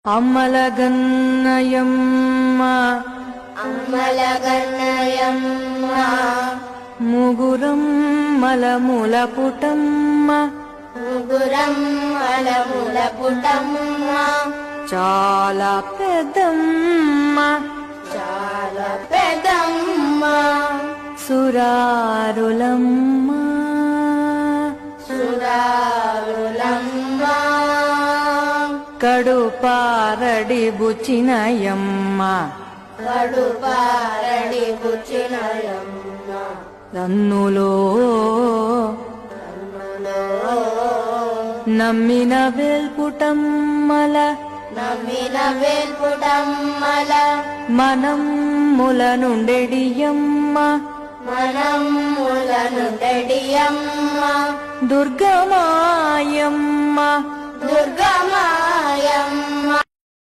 అమ్మలగన్నయమ్మ అమ్మలగన్నయమ్మ ముగురమ్మల ములపుటమ్మ ముగురమ్మల పుటమ్మ చాలా పెద్దమ్మ చాలా పెద్దమ్మ సురారులమ్మ సురారులమ్మ కడుపారడి బుచినయమ్మ కడుపారడి బుచ్చినయమ్మ రన్నులో నమ్మిన వేల్పుటమ్మల నమ్మిన వేల్పుటమ్మల మనమ్ముల నుండెడియమ్మ మనమ్ములను దడియమ్మ దుర్గమాయమ్మ దుర్గమాయమ్మ